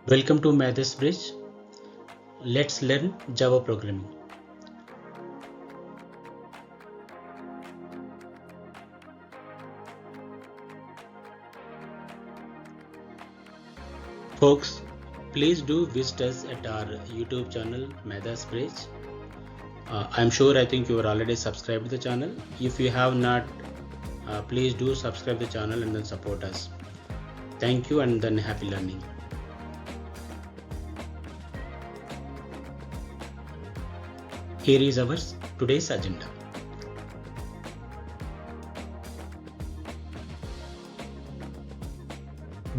Welcome to Maths Bridge. Let's learn Java programming. Folks, please do visit us at our YouTube channel Maths Bridge. I think you are already subscribed to the channel. If you have not, please do subscribe the channel and then support us. Thank you and then happy learning. Here is our today's agenda.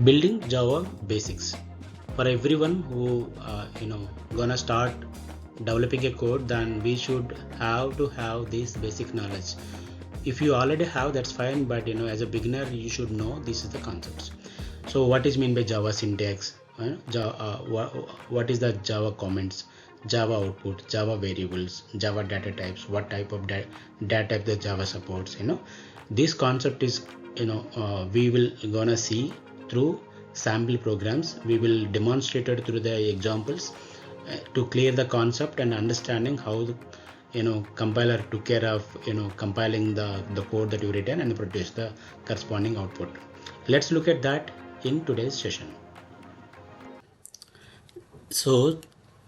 Building Java basics. For everyone who gonna start developing a code, then we should have to have this basic knowledge. If you already have, that's fine, but as a beginner you should know this is the concepts. So what is mean by Java syntax? What is the Java comments, Java output, Java variables, Java data types, what type of data type the Java supports? This concept is we will gonna see through sample programs. We will demonstrate it through the examples to clear the concept and understanding how the compiler took care of compiling the code that you written and produce the corresponding output. Let's look at that in today's session. So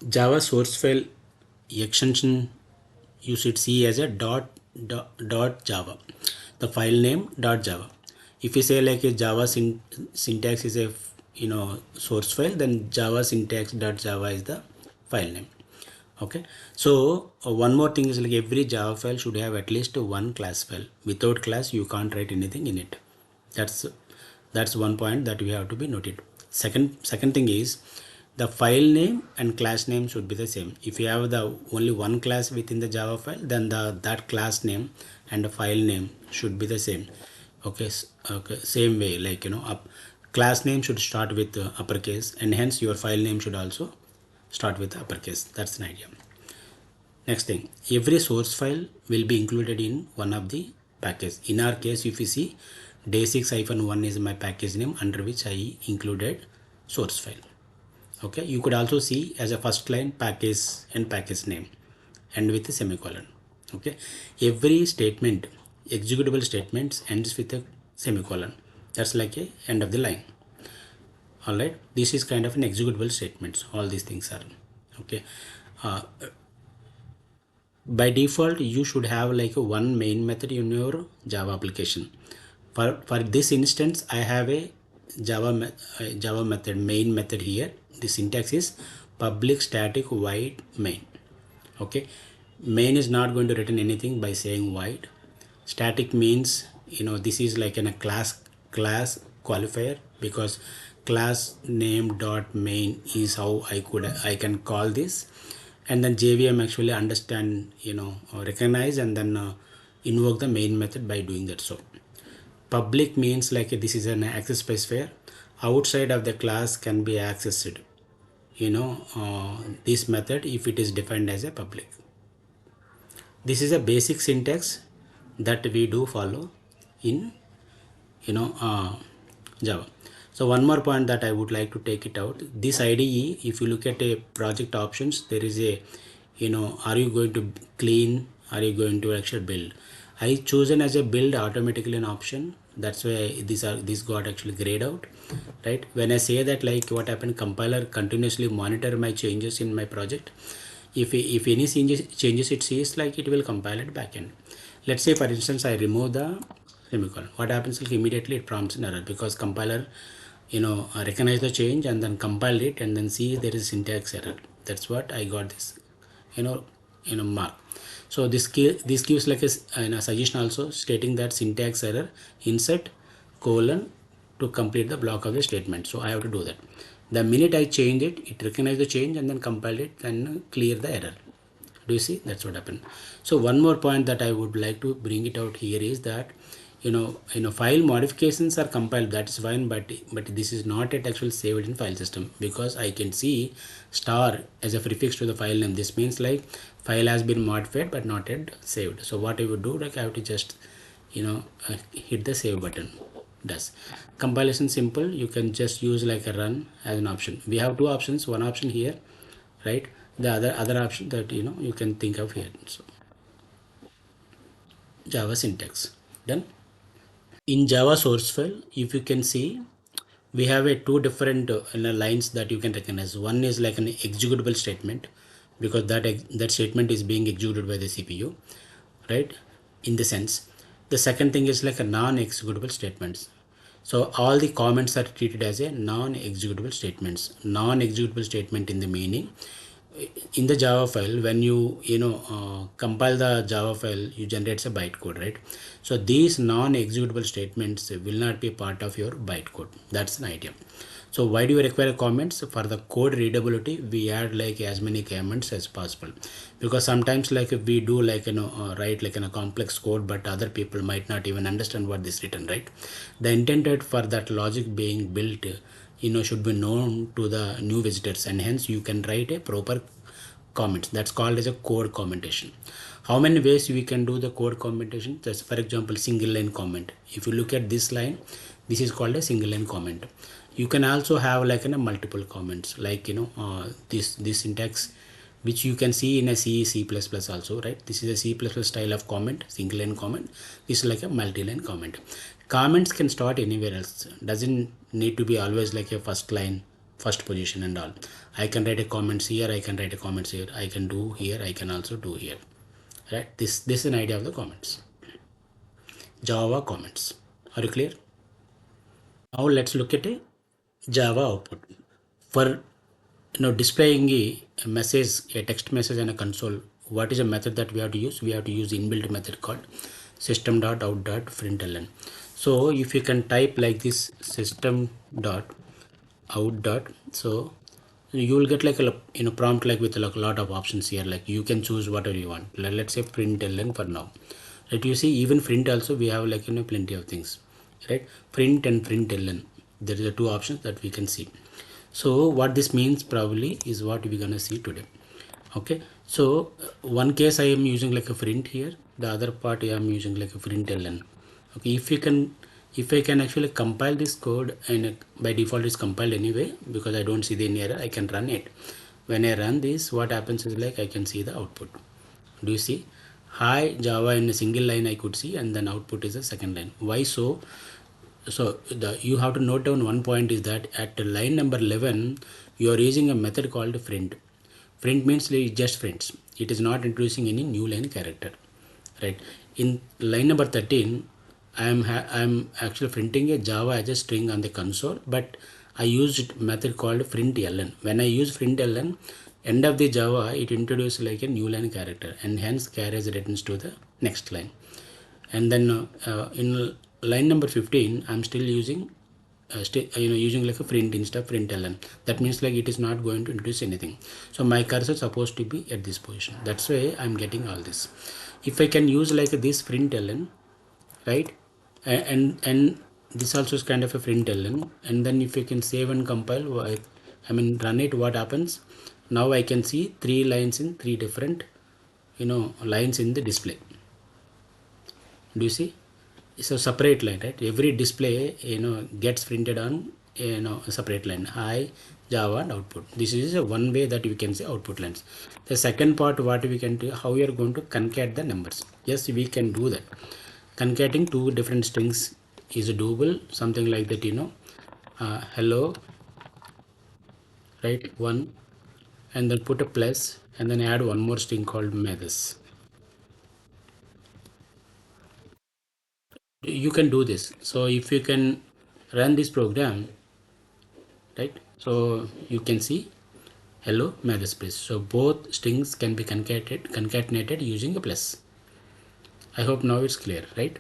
Java source file extension you should see as a dot Java, the file name .java. If you say like a Java syntax is a source file, then Java syntax .java is the file name. Okay, so one more thing is like every Java file should have at least one class file. Without class you can't write anything in it. That's one point that we have to be noted. Second thing is the file name and class name should be the same. If you have the only one class within the Java file, then that class name and the file name should be the same. Okay, same way, like class name should start with uppercase, and hence your file name should also start with uppercase. That's an idea. Next thing, every source file will be included in one of the package. In our case, if you see, day6-1 is my package name under which I included source file. Okay, you could also see as a first line package and package name and with a semicolon. Okay, every statement, executable statements ends with a semicolon. That's like a end of the line. All right, this is kind of an executable statements. All these things are okay. By default you should have like a one main method in your Java application. For this instance I have a Java method, main method here. The syntax is public static void main. Okay, main is not going to return anything by saying void. Static means this is like in a class qualifier, because class name dot main is how I can call this, and then JVM actually understand recognize and then invoke the main method by doing that. So public means like this is an access specifier. Outside of the class can be accessed this method if it is defined as a public. This is a basic syntax that we do follow in Java. So one more point that I would like to take it out, this IDE, if you look at a project options, there is a are you going to clean, are you going to actually build? I chosen as a build automatically an option. That's why this got actually grayed out, right? When I say that, like what happened, compiler continuously monitor my changes in my project. If any changes it sees, like it will compile it backend. Let's say for instance I remove the semicolon. What happens is immediately it prompts an error, because compiler recognize the change and then compile it and then see there is syntax error. That's what I got this mark. So this gives like a suggestion also stating that syntax error, insert colon to complete the block of the statement. So I have to do that. The minute I change it, it recognizes the change and then compile it and clear the error. Do you see? That's what happened. So one more point that I would like to bring it out here is that file modifications are compiled, that's fine, but this is not yet actually saved in file system, because I can see star as a prefix to the file name. This means like file has been modified but not yet saved. So what I would do, like I have to just hit the save button. does. Compilation simple, you can just use like a run as an option. We have two options, one option here, right? The other option that you can think of here. So Java syntax done. In Java source file, if you can see, we have a two different lines that you can recognize. One is like an executable statement, because that statement is being executed by the CPU, right? In the sense, the second thing is like a non-executable statements. So all the comments are treated as a non-executable statements. Non-executable statement in the meaning, in the Java file, when you compile the Java file, you generate a bytecode, right? So these non-executable statements will not be part of your bytecode. That's an idea. So why do you require comments? For the code readability, we add like as many comments as possible, because sometimes like if we do like write like in a complex code, but other people might not even understand what is written, right? The intended for that logic being built should be known to the new visitors, and hence you can write a proper comments. That's called as a code commentation. How many ways we can do the code commentation? Just for example, single line comment. If you look at this line, this is called a single line comment. You can also have like multiple comments, like this syntax, which you can see in a C++ also, right? This is a C++ style of comment, single line comment. This is like a multi-line comment. Comments can start anywhere else. Doesn't need to be always like a first line, first position and all. I can write a comments here, I can write a comments here, I can do here, I can also do here, right? This is an idea of the comments. Java comments. Are you clear? Now let's look at a Java output. For displaying a message, a text message in a console, what is a method that we have to use? We have to use inbuilt method called system.out.println. So if you can type like this, system.out. So you will get like a prompt like with like a lot of options here, like you can choose whatever you want. Let's say println for now, right? You see, even print also we have like plenty of things, right? Print and println, there is the two options that we can see. So what this means probably is what we're gonna see today. Okay, so one case I am using like a print here, the other part I am using like a println. Okay, if I can actually compile this code, and by default it's compiled anyway because I don't see the any error, I can run it. When I run this, what happens is like I can see the output. Do you see? Hi Java in a single line I could see, and then output is a second line. Why so? So you have to note down one point is that at line number 11 you are using a method called print. Print means it just prints. It is not introducing any new line character, right? In line number 13, I am actually printing a Java as a string on the console, but I used method called println. When I use println, end of the Java, it introduces like a new line character, and hence carries returns to the next line. And then in line number 15, I'm still using using like a print instead of println. That means like it is not going to introduce anything. So my cursor is supposed to be at this position. That's why I'm getting all this. If I can use like this println, right? And this also is kind of a println. And then if you can save and compile, I mean run it, what happens? Now I can see three lines in three different lines in the display. Do you see? It's a separate line, right? Every display gets printed on a separate line. Hi Java and output. This is one way that we can say output lines. The second part, what we can do, how we are going to concat the numbers. Yes, we can do that. Concating two different strings is doable. Something like that, hello, right? One, and then put a plus, and then add one more string called maths. You can do this. So if you can run this program, right? So you can see hello maths place. So both strings can be concatenated using a plus. I hope now it's clear, right?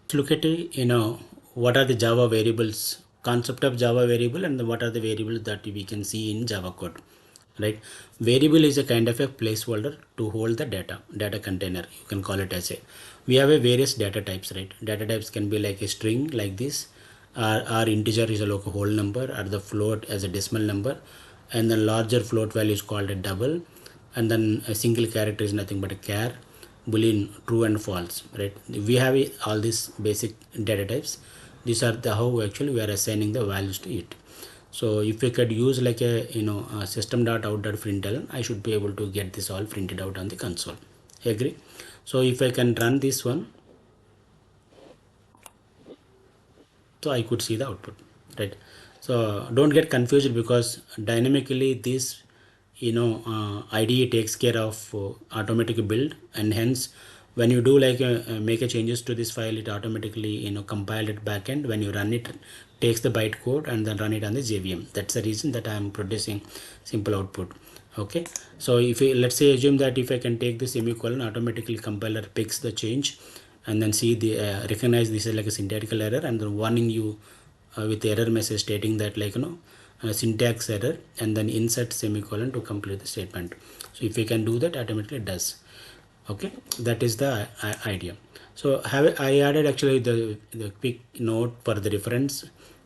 Let's look at what are the Java variables, concept of Java variable, and what are the variables that we can see in Java code, right? Variable is a kind of a placeholder to hold the data container, you can call it as a. We have a various data types, right? Data types can be like a string like this, or integer is a local whole number, or the float as a decimal number, and the larger float value is called a double, and then a single character is nothing but a char. boolean true and false, right? We have all these basic data types. These are the how actually we are assigning the values to it. So if we could use like a a system.out.println, I should be able to get this all printed out on the console. Agree? So if I can run this one, so I could see the output, right? So don't get confused, because dynamically this IDE takes care of automatic build, and hence when you do like make a changes to this file, it automatically compile it backend. When you run it, takes the bytecode and then run it on the JVM. That's the reason that I am producing simple output. Okay, so if we, let's say, assume that if I can take the semicolon, automatically compiler picks the change and then see the recognize this is like a syntactical error, and then warning you with error message stating that like syntax error, and then insert semicolon to complete the statement. So if we can do that, automatically it does. Okay, that is the idea. So I added actually the quick note for the reference.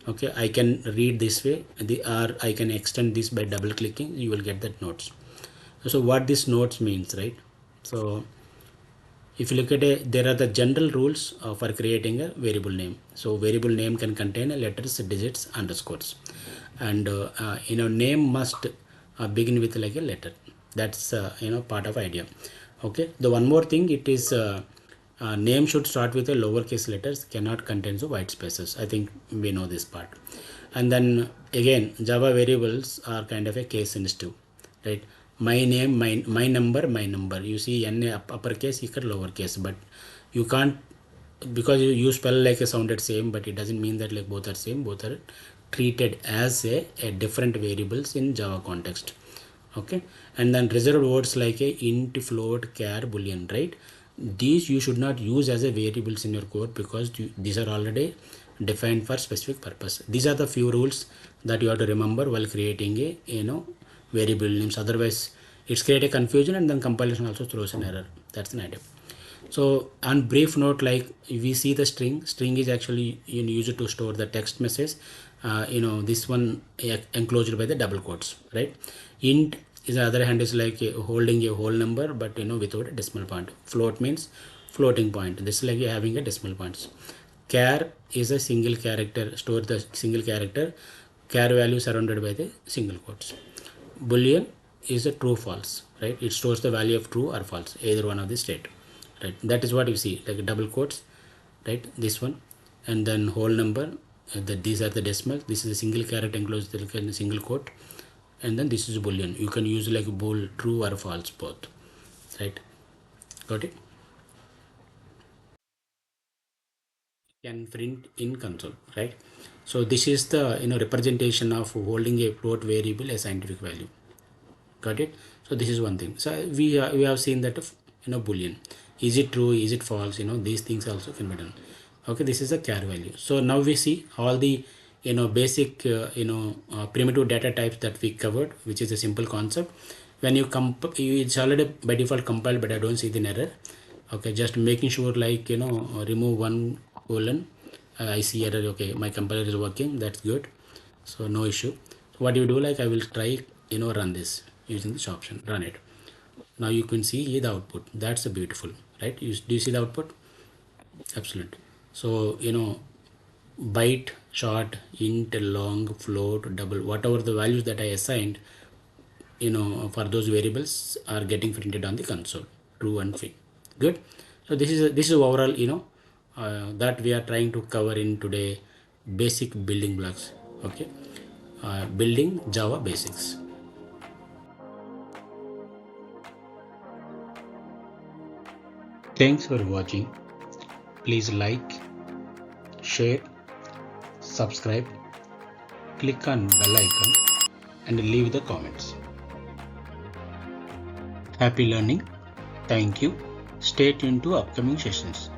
Okay, I can read this way, or I can extend this by double clicking. You will get that notes. So what this notes means, right? So if you look at it, there are the general rules for creating a variable name. So variable name can contain letters, digits, underscores, and name must begin with like a letter. That's part of idea. Okay, the one more thing, it is name should start with a lowercase letters, cannot contain the white spaces. I think we know this part. And then again, Java variables are kind of a case sensitive, right? My name, my number, my number. You see n uppercase, here lowercase, but you can't, because you spell like a sounded same, but it doesn't mean that like both are same. Both are treated as a different variables in Java context. Okay, and then reserved words like a int, float, char, boolean, right? These you should not use as a variables in your code, because these are already defined for specific purpose. These are the few rules that you have to remember while creating a variable names. Otherwise it's create a confusion, and then compilation also throws an error. That's an idea. So on brief note, like we see the string is actually used to store the text message. This one enclosed by the double quotes, right? Int is the other hand is like holding a whole number, but without a decimal point. Float means floating point. This is like having a decimal points. Char is a single character, store the single character. Char value surrounded by the single quotes. Boolean is a true false, right? It stores the value of true or false, either one of the state, right? That is what you see, like double quotes, right? This one, and then whole number, these are the decimals. This is a single character enclosed in a single quote, and then this is boolean. You can use like bool, true or false, both, right? Got it? Can print in console, right? So this is the representation of holding a float variable a scientific value. Got it? So this is one thing. So we have seen that of boolean. Is it true? Is it false? These things also can be done. Okay, this is a char value. So now we see all the basic primitive data types that we covered, which is a simple concept. When you it's already by default compiled, but I don't see the error. Okay, just making sure like remove one colon. I see error. Okay, my compiler is working. That's good. So no issue. So what you do, like I will try run this using this option, run it. Now you can see the output. That's a beautiful, right? Do you see the output? Absolute. So byte, short, int, long, float, double, whatever the values that I assigned for those variables are getting printed on the console, true and fake. Good. So this is overall that we are trying to cover in today, basic building blocks. Okay, building Java basics. Thanks for watching. Please like, share, subscribe, click on bell icon, and leave the comments. Happy learning. Thank you. Stay tuned to upcoming sessions.